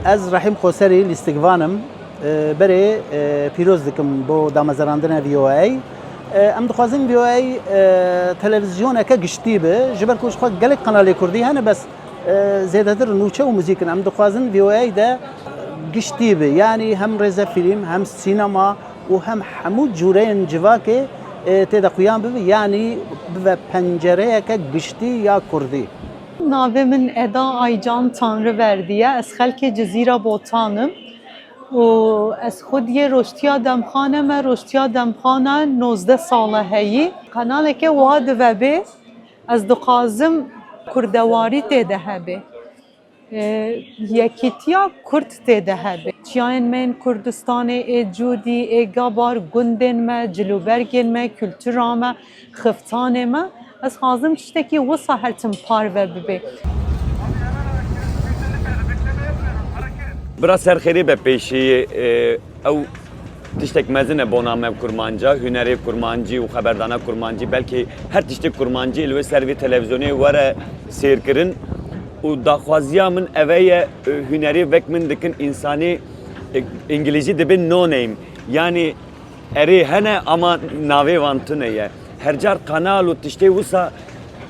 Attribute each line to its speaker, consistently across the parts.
Speaker 1: از رحیم خوسری لیستگوانم برای پیروز دکم با دامزراندن وی ام دخوازن وی تلویزیون که گشتی به جبر کوش خود گلک قنالی کردی هنه بس زیاده تر نوچه و موزیکن ام دخوازن وی ده گشتی به یعنی هم رزا فیلم هم سینما و هم حمود جوره جواکه تیدا قیام به یعنی به پنجره که گشتی یا کردی.
Speaker 2: Navê min Eda Aycan Tanrıverdiye, ez xelkê Cezîra Botanım û ez xwediyê roştiya demxane me, roştiya demxana 19 sala heyî. Kanaleke wiha divebe, ez dixwazim kurdewarî tê de hebe. Yekîtiya Kurd tê de hebe. Çiyayên me ên Kurdistanê ê cûdî, ê gabar, gundên me, cilûbergên me, kültûra me, xiftanê me. Ez xwazim tiştekî wisa heltim parve bibe.
Speaker 3: Biraz serxerî be pêşî ew tiştek mezin e bona me kurmanca, hünerê kurmancî û xeberdana kurmancî belkî her tiştek kurmancî li wê ser vê televizyonê were sêrkirin û daxwaziya min ev ye hünerî vek min dikin însanî İngilîzî dibin no name yani erê hene ama navê wan tune ye. Her car kanal û tiştê wisa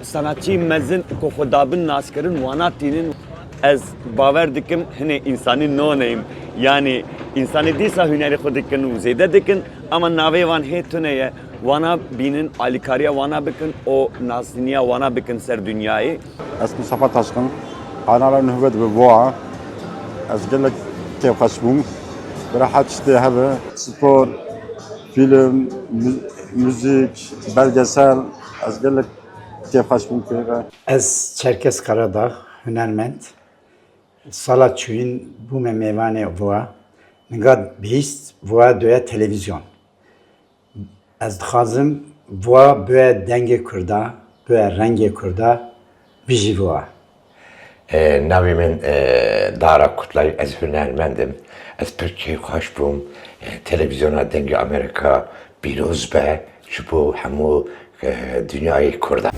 Speaker 3: sanatçî mezin ku xwe dabin naskirin wana tînin ez bawer dikim hinê însanî no name yani însanî dîsa hünerê xwe dikin û zêde dikin ama navê wan hê tune ye wana bînin alîkariya wana bikin o nasîniya wana bikin ser dünyayê.
Speaker 4: Ez Mustafa Taşkın kanala nüvvet bi boğa ez gelek tevxeş bûm bi rehat tiştê hebe spor film müzik belgesel ez gelek tevxeş bûm pêve.
Speaker 5: Ez Çerkes Karadağ hünermend sala çûyîn bûme mêvanê voa nigat bîst voa doya televizyon. Ez dixwazim voa bibe dengê Kurda, bibe rengê Kurda bijî voa.
Speaker 6: Navê min Dara Kutlay, ez hünermendim. Ez Türkiye xweş bûm, televizyona dengê Amerîka pîroz be ji bo hemû dünyayê Kurdan.